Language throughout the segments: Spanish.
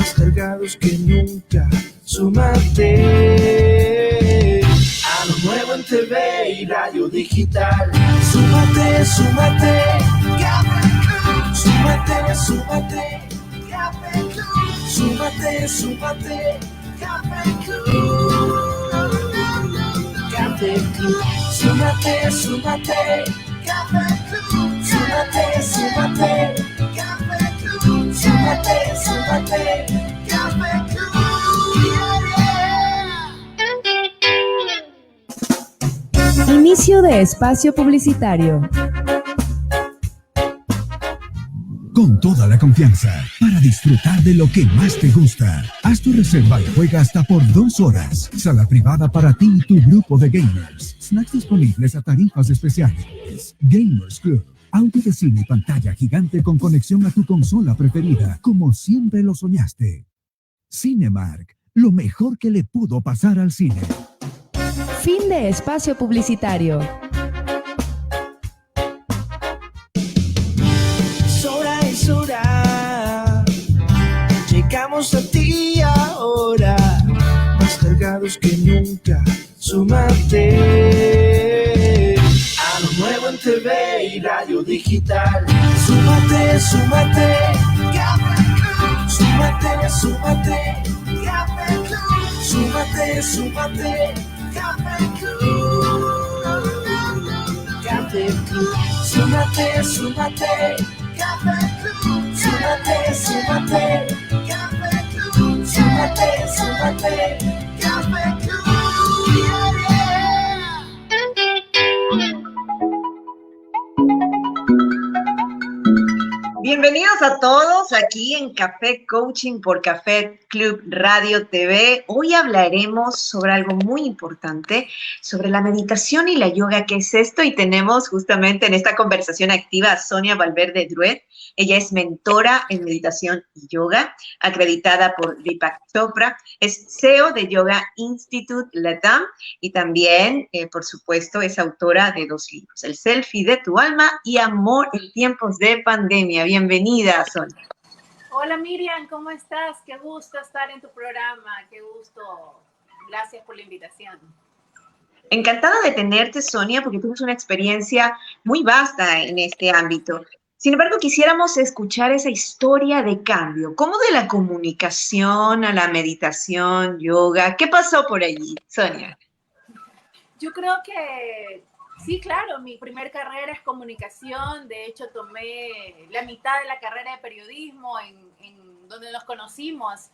más cargados que nunca. Súmate a lo nuevo en TV y radio digital. Súmate, súmate, Café Club. Súmate, súmate, Café Club. Súmate, súmate, Café Club. Café Club. Súmate, súmate, Café Club. Súmate, súmate, Café Club. Súmate, súmate, Café Club. Inicio de espacio publicitario. Con toda la confianza para disfrutar de lo que más te gusta. Haz tu reserva y juega hasta por 2 horas. Sala privada para ti y tu grupo de gamers. Snacks disponibles a tarifas especiales. Gamers Club. Audio de cine y pantalla gigante con conexión a tu consola preferida, como siempre lo soñaste. Cinemark. Lo mejor que le pudo pasar al cine. Fin de espacio publicitario. Es hora, llegamos a ti ahora, más cargados que nunca. Súmate a lo nuevo en TV y radio digital. Súmate, súmate, Café Club. Súmate, súmate, Café Club. Súmate, súmate, Café Club. Café Club. Súmate, súmate, Café Club. Súmate, súmate, Café Club. Súmate, súmate, Café Club. Bienvenidos a todos aquí en Café Coaching por Café Club Radio TV. Hoy hablaremos sobre algo muy importante, sobre la meditación y la yoga. ¿Qué es esto? Y tenemos justamente en esta conversación activa a Sonia Valverde Druet. Ella es mentora en meditación y yoga, acreditada por Deepak Chopra. Es CEO de Yoga Institute Latam y también, por supuesto, es autora de 2 libros, El Selfie de tu Alma y Amor en Tiempos de Pandemia. Bienvenida, Sonia. Hola Miriam, ¿cómo estás? Qué gusto estar en tu programa, qué gusto. Gracias por la invitación. Encantada de tenerte, Sonia, porque tienes una experiencia muy vasta en este ámbito. Sin embargo, quisiéramos escuchar esa historia de cambio. ¿Cómo de la comunicación a la meditación, yoga? ¿Qué pasó por allí, Sonia? Yo creo que sí, claro, mi primer carrera es comunicación. De hecho, tomé la mitad de la carrera de periodismo en donde nos conocimos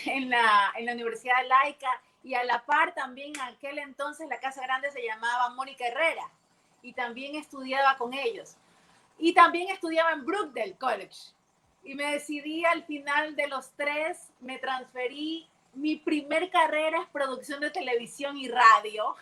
en la Universidad Laica, y a la par también en aquel entonces la Casa Grande se llamaba Mónica Herrera y también estudiaba con ellos. Y también estudiaba en Brookdale College. Y me decidí al final de los 3, me transferí. Mi primer carrera es producción de televisión y radio.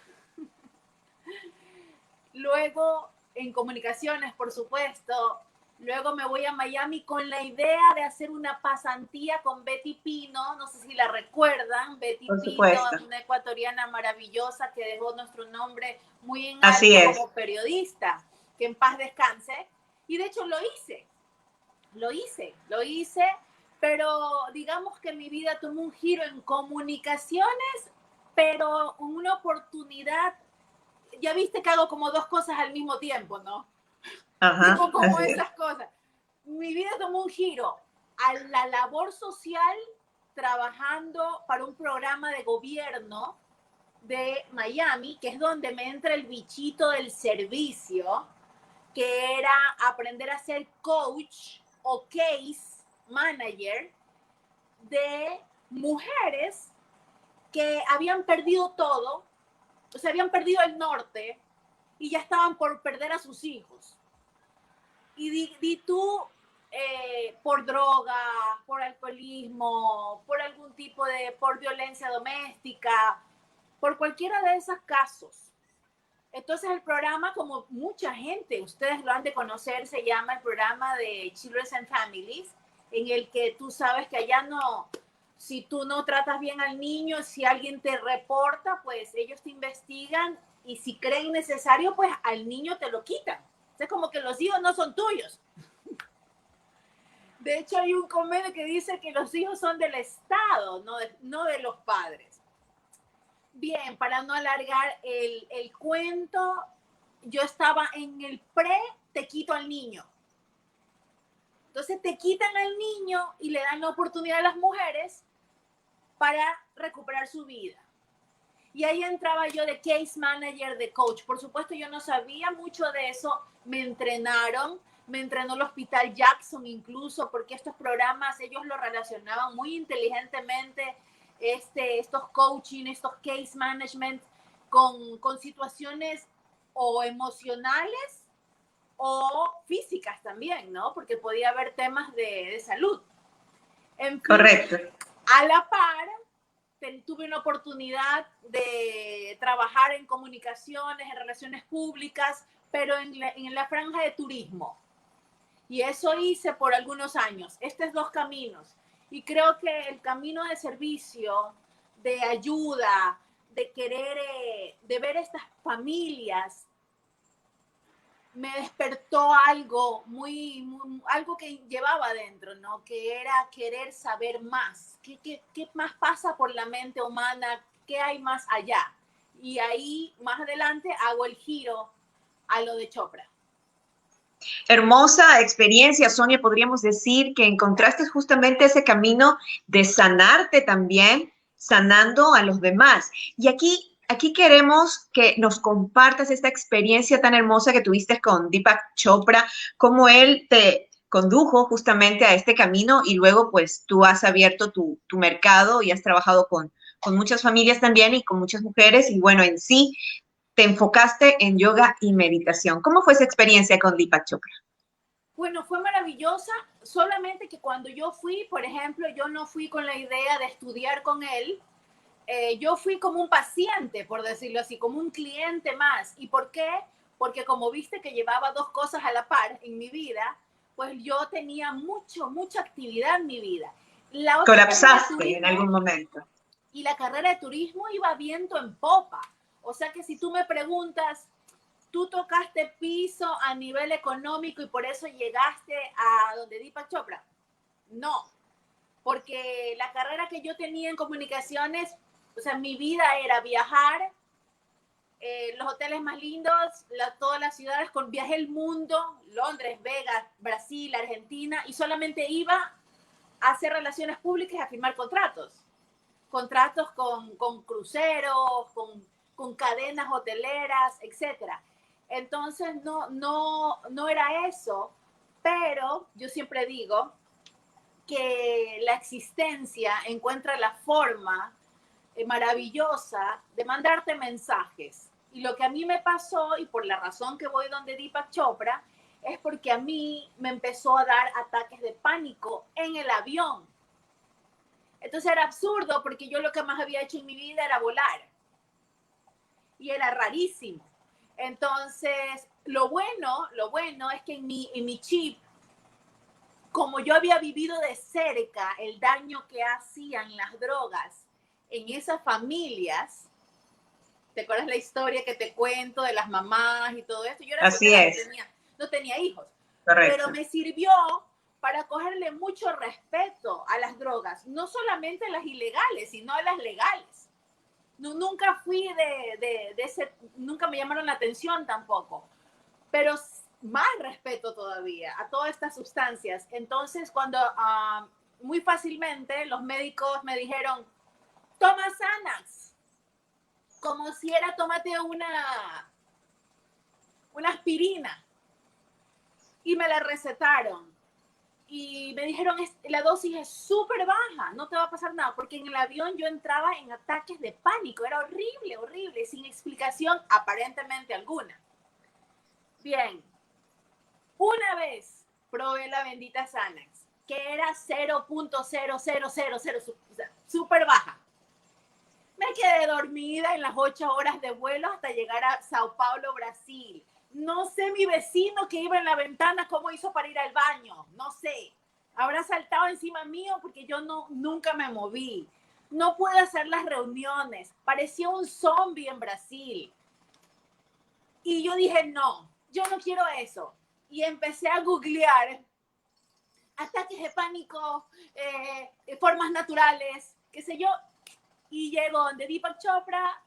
Luego en comunicaciones, por supuesto. Luego me voy a Miami con la idea de hacer una pasantía con Betty Pino. No sé si la recuerdan. Betty Pino, una ecuatoriana maravillosa que dejó nuestro nombre muy en alto como periodista. Que en paz descanse. Y de hecho lo hice, pero digamos que mi vida tomó un giro en comunicaciones, pero una oportunidad. Ya viste que hago como 2 cosas al mismo tiempo, ¿no? Ajá, como esas cosas. Mi vida tomó un giro a la labor social, trabajando para un programa de gobierno de Miami, que es donde me entra el bichito del servicio, que era aprender a ser coach o case manager de mujeres que habían perdido todo, o sea, habían perdido el norte y ya estaban por perder a sus hijos. Y di tú, por droga, por alcoholismo, por algún tipo por violencia doméstica, por cualquiera de esos casos. Entonces el programa, como mucha gente, ustedes lo han de conocer, se llama el programa de Children and Families, en el que tú sabes que allá no, si tú no tratas bien al niño, si alguien te reporta, pues ellos te investigan y si creen necesario, pues al niño te lo quitan. Es como que los hijos no son tuyos. De hecho, hay un convenio que dice que los hijos son del Estado, no de los padres. Bien, para no alargar el cuento, yo estaba en el te quito al niño. Entonces te quitan al niño y le dan la oportunidad a las mujeres para recuperar su vida. Y ahí entraba yo de case manager, de coach. Por supuesto, yo no sabía mucho de eso. Me entrenó el Hospital Jackson incluso, porque estos programas ellos lo relacionaban muy inteligentemente, estos coaching, estos case management, con situaciones o emocionales o físicas también, ¿no? Porque podía haber temas de salud. En fin, Correcto. a la par, tuve una oportunidad de trabajar en comunicaciones, en relaciones públicas, pero en la franja de turismo. Y eso hice por algunos años. Estos dos caminos. Y creo que el camino de servicio, de ayuda, de querer, de ver estas familias, me despertó algo algo que llevaba adentro, ¿no? Que era querer saber más. ¿Qué más pasa por la mente humana? ¿Qué hay más allá? Y ahí, más adelante, hago el giro a lo de Chopra. Hermosa experiencia, Sonia. Podríamos decir que encontraste justamente ese camino de sanarte también, sanando a los demás. Y aquí queremos que nos compartas esta experiencia tan hermosa que tuviste con Deepak Chopra, cómo él te condujo justamente a este camino y luego pues tú has abierto tu mercado y has trabajado con muchas familias también y con muchas mujeres y bueno, en sí te enfocaste en yoga y meditación. ¿Cómo fue esa experiencia con Deepak Chopra? Bueno, fue maravillosa, solamente que cuando yo fui, por ejemplo, yo no fui con la idea de estudiar con él, yo fui como un paciente, por decirlo así, como un cliente más. ¿Y por qué? Porque como viste que llevaba dos cosas a la par en mi vida, pues yo tenía mucha actividad en mi vida. La otra Colapsaste en algún momento. Y la carrera de turismo iba viento en popa. O sea que si tú me preguntas, ¿tú tocaste piso a nivel económico y por eso llegaste a donde Deepak Chopra? No, porque la carrera que yo tenía en comunicaciones, o sea, mi vida era viajar, los hoteles más lindos, todas las ciudades, viajé el mundo, Londres, Vegas, Brasil, Argentina, y solamente iba a hacer relaciones públicas y a firmar contratos con cruceros, con cadenas hoteleras, etcétera. Entonces no era eso, pero yo siempre digo que la existencia encuentra la forma maravillosa de mandarte mensajes. Y lo que a mí me pasó, y por la razón que voy donde Deepak Chopra, es porque a mí me empezó a dar ataques de pánico en el avión. Entonces era absurdo porque yo lo que más había hecho en mi vida era volar. Y era rarísimo. Entonces, lo bueno es que en mi chip, como yo había vivido de cerca el daño que hacían las drogas en esas familias, ¿te acuerdas la historia que te cuento de las mamás y todo esto? Yo era Así es. No tenía hijos. Correcto. Pero me sirvió para cogerle mucho respeto a las drogas, no solamente las ilegales, sino a las legales. Nunca fui de ese, nunca me llamaron la atención tampoco, pero más respeto todavía a todas estas sustancias. Entonces, cuando muy fácilmente los médicos me dijeron, toma Xanax, como si era tómate una aspirina, y me la recetaron. Y me dijeron, la dosis es súper baja, no te va a pasar nada, porque en el avión yo entraba en ataques de pánico, era horrible, sin explicación aparentemente alguna. Bien, una vez probé la bendita Xanax, que era 0.0000, súper baja. Me quedé dormida en las 8 horas de vuelo hasta llegar a Sao Paulo, Brasil. No sé mi vecino que iba en la ventana cómo hizo para ir al baño. No sé. Habrá saltado encima mío porque yo nunca me moví. No pude hacer las reuniones. Parecía un zombie en Brasil. Y yo dije, no, yo no quiero eso. Y empecé a googlear ataques de pánico, formas naturales, qué sé yo. Y llego donde Deepak Chopra.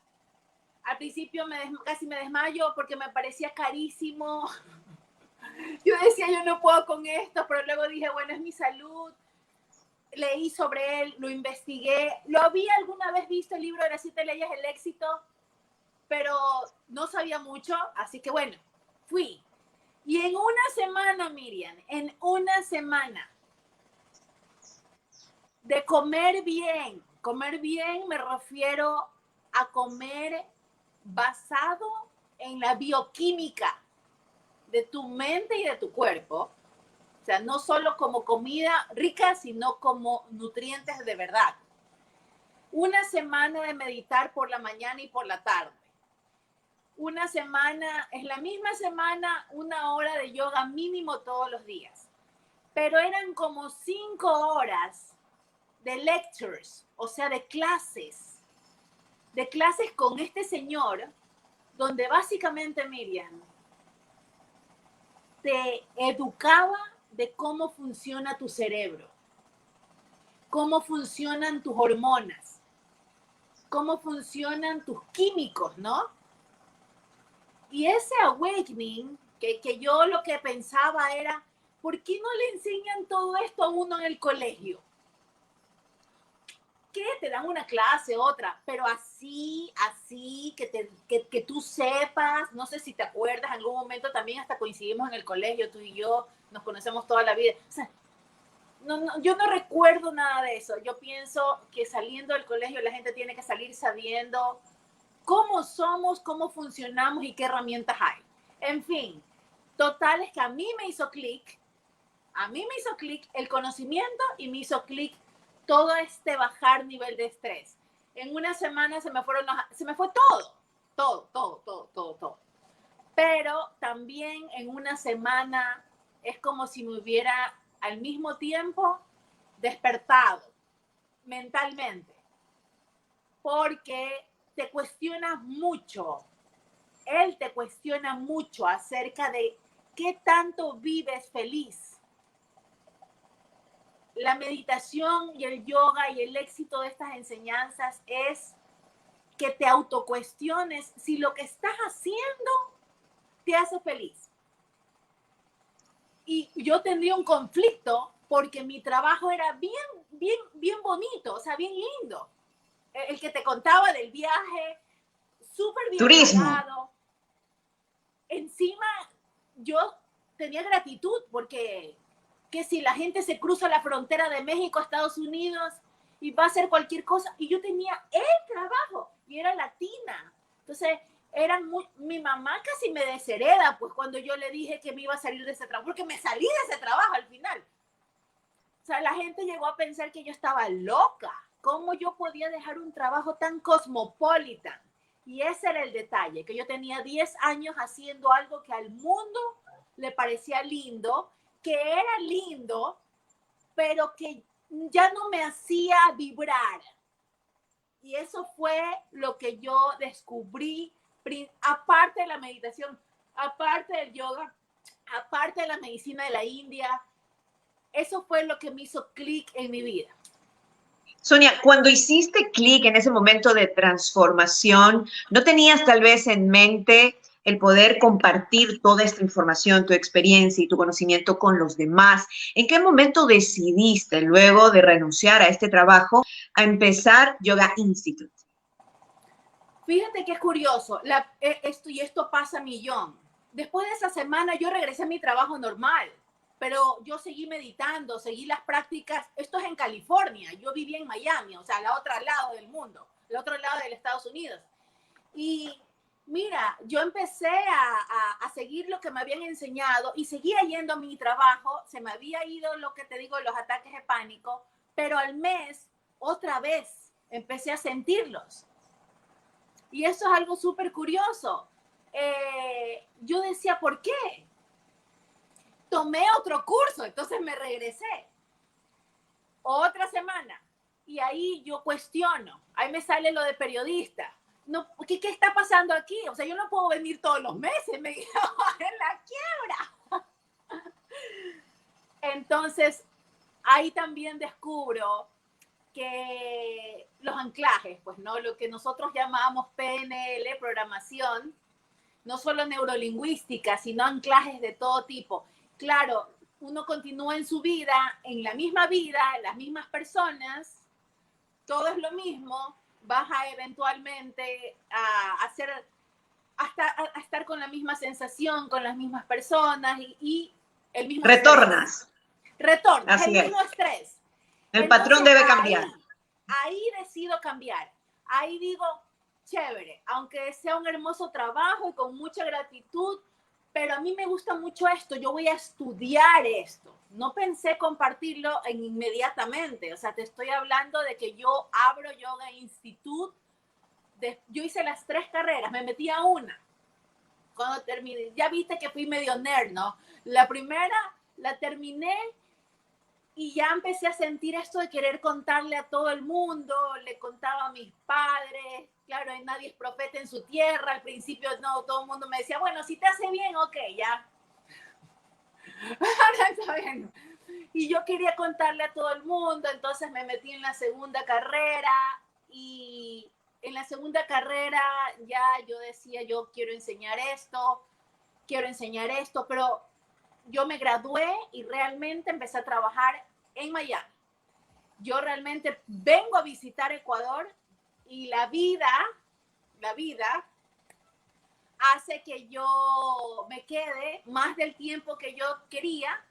Al principio casi me desmayo porque me parecía carísimo. Yo decía, yo no puedo con esto, pero luego dije, bueno, es mi salud. Leí sobre él, lo investigué. Lo había alguna vez visto el libro de las 7 leyes del éxito, pero no sabía mucho, así que bueno, fui. Y en una semana, Miriam, en una semana de comer bien me refiero a comer basado en la bioquímica de tu mente y de tu cuerpo. O sea, no solo como comida rica, sino como nutrientes de verdad. Una semana de meditar por la mañana y por la tarde. Una semana, es la misma semana, 1 hora de yoga mínimo todos los días. Pero eran como 5 horas de lectures, o sea, de clases con este señor, donde básicamente, Miriam, te educaba de cómo funciona tu cerebro, cómo funcionan tus hormonas, cómo funcionan tus químicos, ¿no? Y ese awakening, que yo lo que pensaba era, ¿por qué no le enseñan todo esto a uno en el colegio? ¿Qué? Te dan una clase, otra, pero así, que tú sepas, no sé si te acuerdas, en algún momento también hasta coincidimos en el colegio, tú y yo, nos conocemos toda la vida. O sea, yo no recuerdo nada de eso. Yo pienso que saliendo del colegio la gente tiene que salir sabiendo cómo somos, cómo funcionamos y qué herramientas hay. En fin, total es que a mí me hizo clic el conocimiento y me hizo clic todo este bajar nivel de estrés. En una semana se me fue todo. Pero también en una semana es como si me hubiera al mismo tiempo despertado mentalmente. Porque te cuestionas mucho. Él te cuestiona mucho acerca de qué tanto vives feliz. La meditación y el yoga y el éxito de estas enseñanzas es que te autocuestiones si lo que estás haciendo te hace feliz. Y yo tendría un conflicto porque mi trabajo era bien bonito, o sea, bien lindo. El que te contaba del viaje, súper bien Turismo. pagado. Encima, yo tenía gratitud porque que si la gente se cruza la frontera de México a Estados Unidos y va a hacer cualquier cosa, y yo tenía el trabajo y era latina. Entonces, mi mamá casi me deshereda, pues cuando yo le dije que me iba a salir de ese trabajo, porque me salí de ese trabajo al final. O sea, la gente llegó a pensar que yo estaba loca. ¿Cómo yo podía dejar un trabajo tan cosmopolitan? Y ese era el detalle, que yo tenía 10 años haciendo algo que al mundo le parecía lindo, que era lindo, pero que ya no me hacía vibrar. Y eso fue lo que yo descubrí, aparte de la meditación, aparte del yoga, aparte de la medicina de la India. Eso fue lo que me hizo clic en mi vida. Sonia, cuando hiciste clic en ese momento de transformación, ¿no tenías tal vez en mente el poder compartir toda esta información, tu experiencia y tu conocimiento con los demás? ¿En qué momento decidiste, luego de renunciar a este trabajo, a empezar Yoga Institute? Fíjate que es curioso, esto pasa millón. Después de esa semana yo regresé a mi trabajo normal, pero yo seguí meditando, seguí las prácticas. Esto es en California, yo vivía en Miami, o sea, al otro lado del mundo, al otro lado de los Estados Unidos. Y mira, yo empecé a seguir lo que me habían enseñado y seguía yendo a mi trabajo. Se me había ido lo que te digo, los ataques de pánico, pero al mes, otra vez, empecé a sentirlos. Y eso es algo súper curioso. Yo decía, ¿por qué? Tomé otro curso, entonces me regresé. Otra semana. Y ahí yo cuestiono. Ahí me sale lo de periodista. No, ¿qué está pasando aquí? O sea, yo no puedo venir todos los meses, me quedo en la quiebra. Entonces, ahí también descubro que los anclajes, pues, ¿no? Lo que nosotros llamamos PNL, programación, no solo neurolingüística, sino anclajes de todo tipo. Claro, uno continúa en su vida, en la misma vida, las mismas personas, todo es lo mismo, vas a eventualmente a hacer, a estar con la misma sensación, con las mismas personas y el mismo Retornas. estrés. Retornas, Así el es. mismo estrés. El Entonces, patrón debe cambiar. Ahí decido cambiar. Ahí digo, chévere, aunque sea un hermoso trabajo y con mucha gratitud, pero a mí me gusta mucho esto, yo voy a estudiar esto. No pensé compartirlo inmediatamente, o sea, te estoy hablando de que yo abro Yoga Institute, yo hice las 3 carreras, me metí a una. Cuando terminé, ya viste que fui medio nerd, ¿no? La primera la terminé y ya empecé a sentir esto de querer contarle a todo el mundo, le contaba a mis padres, claro, nadie es profeta en su tierra, al principio no, todo el mundo me decía, bueno, si te hace bien, ok, ya. Ahora está bien. Y yo quería contarle a todo el mundo, entonces me metí en la segunda carrera y en la segunda carrera ya yo decía, yo quiero enseñar esto, pero yo me gradué y realmente empecé a trabajar en Miami. Yo realmente vengo a visitar Ecuador y la vida hace que yo me quede más del tiempo que yo quería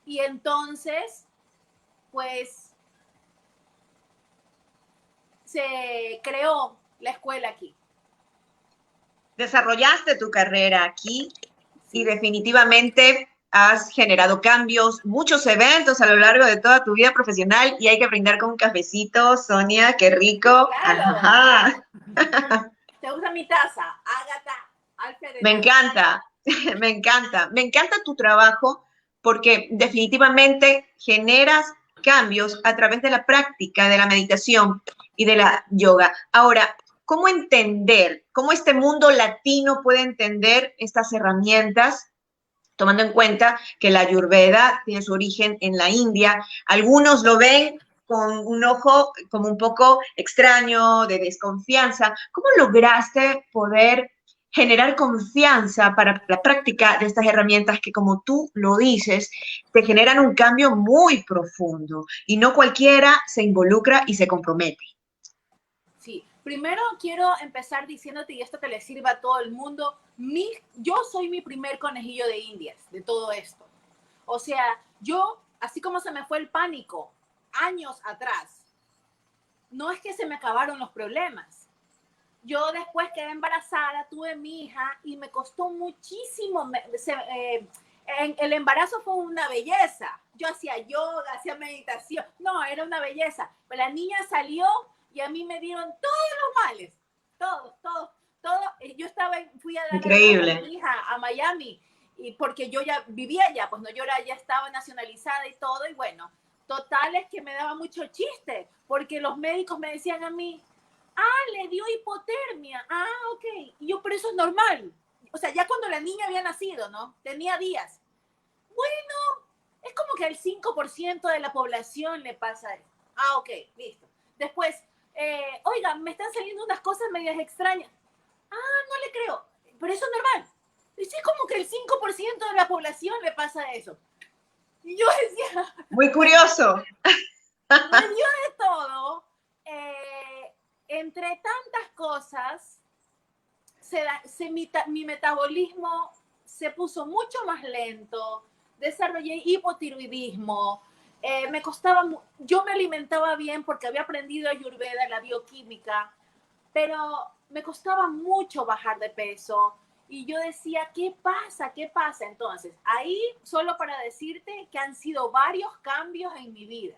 y entonces, pues, se creó la escuela aquí. Desarrollaste tu carrera aquí y definitivamente has generado cambios, muchos eventos a lo largo de toda tu vida profesional y hay que brindar con un cafecito, Sonia, qué rico. Claro. Ajá. ¿Te gusta mi taza? Ágata, Alfred. Me encanta, me encanta tu trabajo porque definitivamente generas cambios a través de la práctica de la meditación y de la yoga. Ahora, ¿cómo entender, cómo este mundo latino puede entender estas herramientas? Tomando en cuenta que la Ayurveda tiene su origen en la India, algunos lo ven con un ojo como un poco extraño, de desconfianza. ¿Cómo lograste poder generar confianza para la práctica de estas herramientas que, como tú lo dices, te generan un cambio muy profundo y no cualquiera se involucra y se compromete? Sí, primero quiero empezar diciéndote, y esto que le sirva a todo el mundo, yo soy mi primer conejillo de indias de todo esto. O sea, yo, así como se me fue el pánico años atrás, no es que se me acabaron los problemas. Yo después quedé embarazada, tuve mi hija y me costó muchísimo. El embarazo fue una belleza. Yo hacía yoga, hacía meditación. No, era una belleza. Pero la niña salió y a mí me dieron todos los males. Todo. Yo fui a dar Increíble. a mi hija a Miami y porque yo ya vivía allá, pues no, yo ya estaba nacionalizada y todo. Y bueno, total es que me daba mucho chiste porque los médicos me decían a mí, le dio hipotermia. Ok. Y yo, pero eso es normal. O sea, ya cuando la niña había nacido, ¿no? Tenía días. Bueno, es como que al 5% de la población le pasa eso. Ok, listo. Después, oiga, me están saliendo unas cosas medias extrañas. No le creo. Pero eso es normal. Y sí, como que el 5% de la población le pasa eso. Y yo decía... Muy curioso. Me dio de todo. Entre tantas cosas, mi metabolismo se puso mucho más lento, desarrollé hipotiroidismo, yo me alimentaba bien porque había aprendido Ayurveda, la bioquímica, pero me costaba mucho bajar de peso y yo decía, ¿qué pasa? Entonces, ahí solo para decirte que han sido varios cambios en mi vida.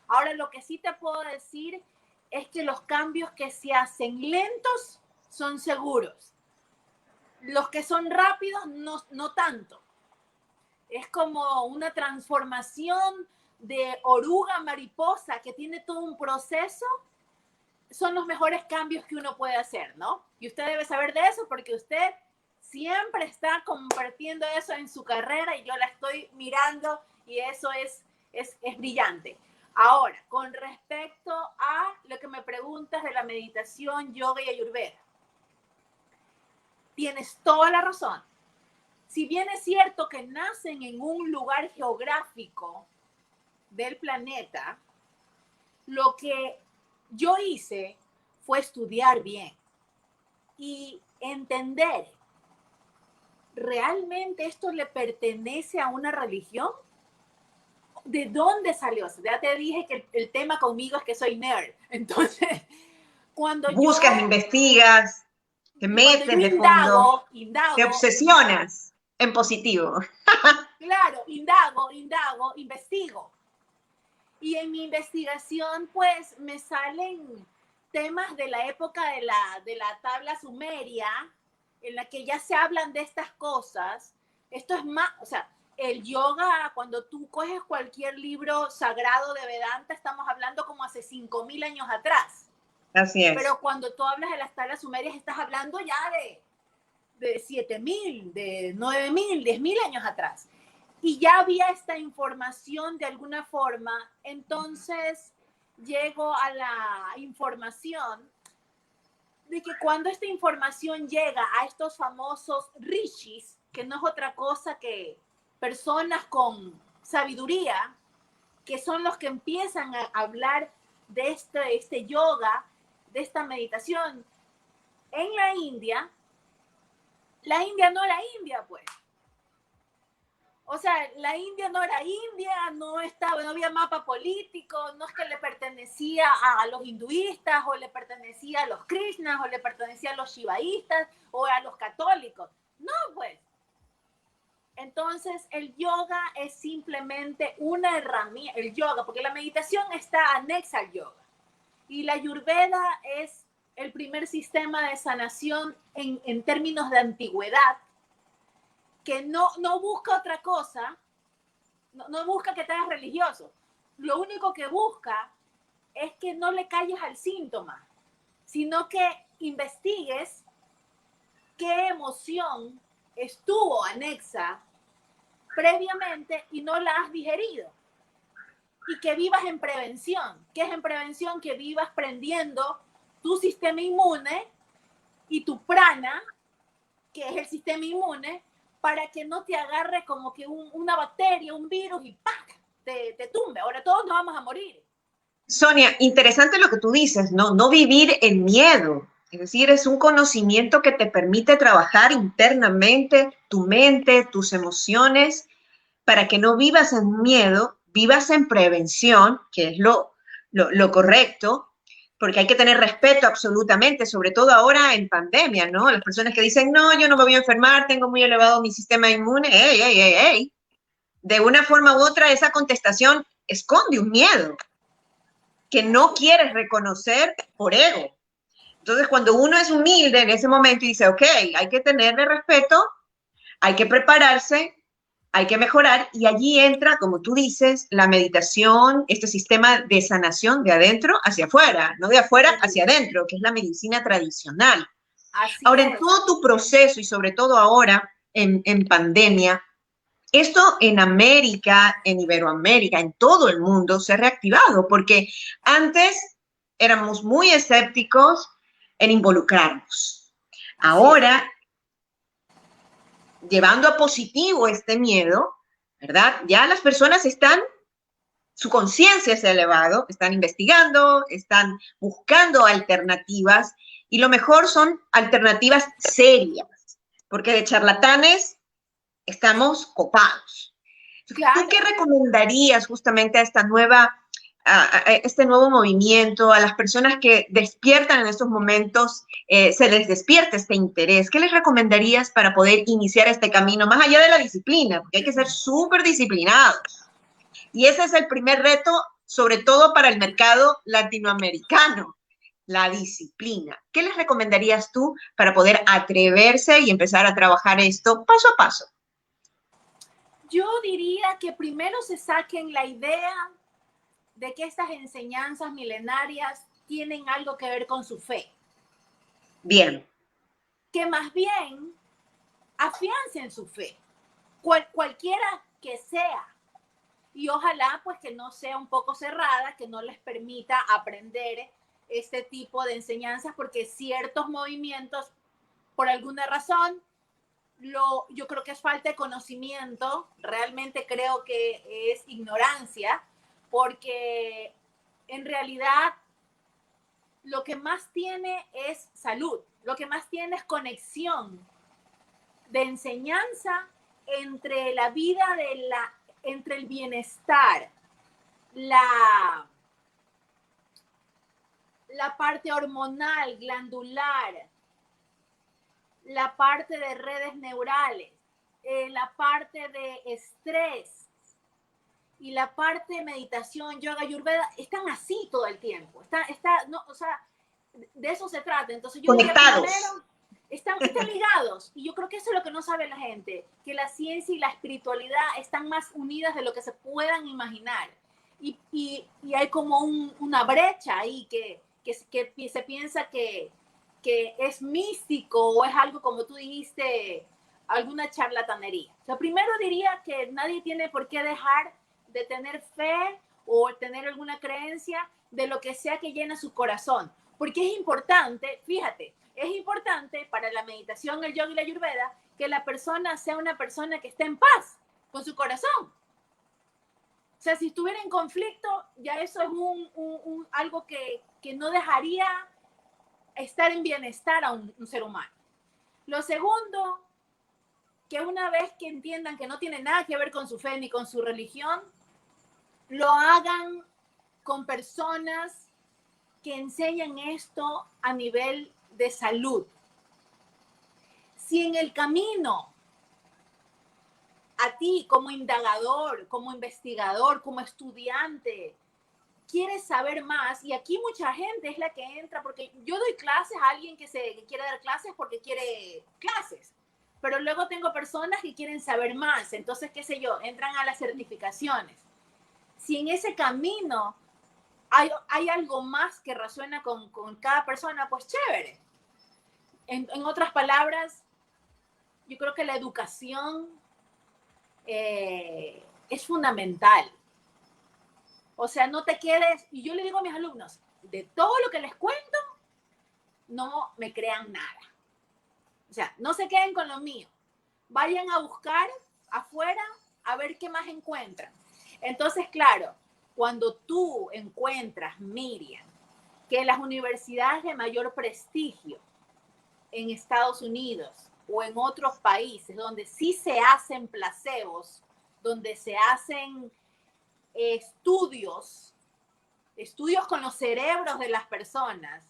Ahora, lo que sí te puedo decir es que los cambios que se hacen lentos son seguros. Los que son rápidos, no tanto. Es como una transformación de oruga a mariposa que tiene todo un proceso. Son los mejores cambios que uno puede hacer, ¿no? Y usted debe saber de eso porque usted siempre está compartiendo eso en su carrera y yo la estoy mirando y eso es es brillante. Ahora, con respecto a lo que me preguntas de la meditación, yoga y ayurveda, tienes toda la razón. Si bien es cierto que nacen en un lugar geográfico del planeta, lo que yo hice fue estudiar bien y entender, ¿realmente esto le pertenece a una religión? ¿De dónde salió? Ya te dije que el tema conmigo es que soy nerd. Entonces, cuando Buscas, investigas, te cuando metes yo de fondo, te indago, obsesionas en positivo. claro, investigo. Y en mi investigación, pues, me salen temas de la época de la tabla sumeria, en la que ya se hablan de estas cosas. Esto es más, o sea, el yoga, cuando tú coges cualquier libro sagrado de Vedanta, estamos hablando como hace 5.000 años atrás. Así es. Pero cuando tú hablas de las tablas sumerias, estás hablando ya de 7.000, de 9.000, 10.000 años atrás. Y ya había esta información de alguna forma, entonces llego a la información de que cuando esta información llega a estos famosos rishis, que no es otra cosa que personas con sabiduría, que son los que empiezan a hablar de este yoga, de esta meditación, en la India no era India, pues. O sea, la India no era India, no había mapa político, no es que le pertenecía a los hinduistas, o le pertenecía a los krishnas, o le pertenecía a los shivaístas, o a los católicos. No, pues. Entonces, el yoga es simplemente una herramienta, el yoga, porque la meditación está anexa al yoga. Y la ayurveda es el primer sistema de sanación en términos de antigüedad, que no busca otra cosa, no busca que te hagas religioso. Lo único que busca es que no le calles al síntoma, sino que investigues qué emoción estuvo anexa previamente y no la has digerido. Y que vivas en prevención. ¿Qué es en prevención? Que vivas prendiendo tu sistema inmune y tu prana, que es el sistema inmune, para que no te agarre como que una bacteria, un virus y ¡pac! Te tumbe. Ahora todos nos vamos a morir. Sonia, interesante lo que tú dices, ¿no? No vivir en miedo. Es decir, es un conocimiento que te permite trabajar internamente tu mente, tus emociones, para que no vivas en miedo, vivas en prevención, que es lo correcto, porque hay que tener respeto absolutamente, sobre todo ahora en pandemia, ¿no? Las personas que dicen, no, yo no me voy a enfermar, tengo muy elevado mi sistema inmune, ¡ey, ey, ey, ey! De una forma u otra, esa contestación esconde un miedo que no quieres reconocer por ego. Entonces, cuando uno es humilde en ese momento y dice, ok, hay que tenerle respeto, hay que prepararse, hay que mejorar, y allí entra, como tú dices, la meditación, este sistema de sanación de adentro hacia afuera, no de afuera hacia adentro, que es la medicina tradicional. Así Ahora, es. en todo tu proceso, y sobre todo ahora en pandemia, esto en América, en Iberoamérica, en todo el mundo se ha reactivado, porque antes éramos muy escépticos en involucrarnos. Ahora, llevando a positivo este miedo, ¿verdad? Ya las personas su conciencia se ha elevado, están investigando, están buscando alternativas, y lo mejor son alternativas serias, porque de charlatanes estamos copados. Claro. ¿Tú qué recomendarías justamente a este nuevo movimiento, a las personas que despiertan en estos momentos, se les despierta este interés? ¿Qué les recomendarías para poder iniciar este camino, más allá de la disciplina? Porque hay que ser súper disciplinados. Y ese es el primer reto, sobre todo para el mercado latinoamericano, la disciplina. ¿Qué les recomendarías tú para poder atreverse y empezar a trabajar esto paso a paso? Yo diría que primero se saquen la idea de que estas enseñanzas milenarias tienen algo que ver con su fe. Bien. Que más bien afiancen su fe, cualquiera que sea. y ojalá pues que no sea un poco cerrada, que no les permita aprender este tipo de enseñanzas, porque ciertos movimientos, por alguna razón, yo creo que es falta de conocimiento, realmente creo que es ignorancia, porque en realidad lo que más tiene es salud, lo que más tiene es conexión de enseñanza entre la vida entre el bienestar, la parte hormonal, glandular, la parte de redes neurales, la parte de estrés y la parte de meditación, yoga, ayurveda, están así todo el tiempo. No, o sea, de eso se trata. Entonces yo conectados. Primero, están ligados. Y yo creo que eso es lo que no sabe la gente, que la ciencia y la espiritualidad están más unidas de lo que se puedan imaginar. Y hay como una brecha ahí que se piensa que es místico o es algo, como tú dijiste, alguna charlatanería. O sea, primero diría que nadie tiene por qué dejar de tener fe o tener alguna creencia de lo que sea que llene su corazón. Porque es importante, fíjate, es importante para la meditación, el yoga y la ayurveda, que la persona sea una persona que esté en paz con su corazón. O sea, si estuviera en conflicto, ya eso es algo que no dejaría estar en bienestar a un ser humano. Lo segundo, que una vez que entiendan que no tiene nada que ver con su fe ni con su religión, lo hagan con personas que enseñan esto a nivel de salud. Si en el camino a ti como indagador, como investigador, como estudiante, quieres saber más, y aquí mucha gente es la que entra, porque yo doy clases a alguien que quiere dar clases porque quiere clases, pero luego tengo personas que quieren saber más, entonces, qué sé yo, entran a las certificaciones. Si en ese camino hay algo más que resuena con cada persona, pues chévere. En otras palabras, yo creo que la educación es fundamental. O sea, no te quedes, y yo le digo a mis alumnos, de todo lo que les cuento, no me crean nada. O sea, no se queden con lo mío. Vayan a buscar afuera a ver qué más encuentran. Entonces, claro, cuando tú encuentras, Miriam, que las universidades de mayor prestigio en Estados Unidos o en otros países donde sí se hacen placebos, donde se hacen estudios con los cerebros de las personas,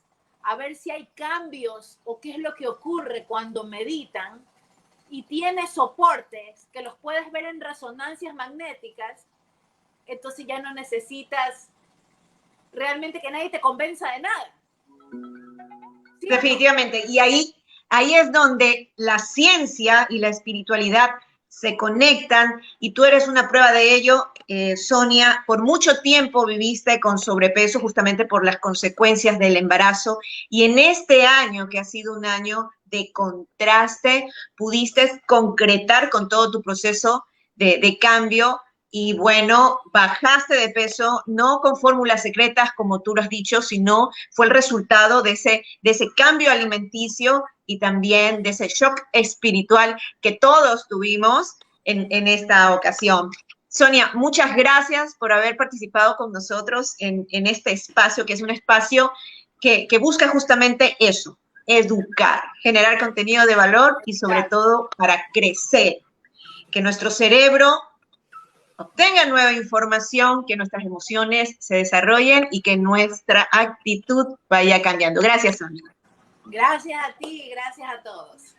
a ver si hay cambios o qué es lo que ocurre cuando meditan, y tiene soportes que los puedes ver en resonancias magnéticas, entonces ya no necesitas realmente que nadie te convenza de nada. ¿Sí? Definitivamente. Y ahí es donde la ciencia y la espiritualidad se conectan, y tú eres una prueba de ello, Sonia. Por mucho tiempo viviste con sobrepeso justamente por las consecuencias del embarazo, y en este año, que ha sido un año de contraste, pudiste concretar con todo tu proceso de cambio, y bueno, bajaste de peso, no con fórmulas secretas como tú lo has dicho, sino fue el resultado de ese cambio alimenticio y también de ese shock espiritual que todos tuvimos en esta ocasión. Sonia, muchas gracias por haber participado con nosotros en este espacio, que es un espacio que busca justamente eso, educar, generar contenido de valor y sobre todo para crecer, que nuestro cerebro obtenga nueva información, que nuestras emociones se desarrollen y que nuestra actitud vaya cambiando. Gracias, Sonia. Gracias a ti, gracias a todos.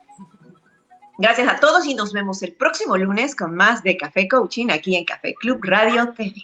Gracias a todos y nos vemos el próximo lunes con más de Café Coaching aquí en Café Club Radio TV.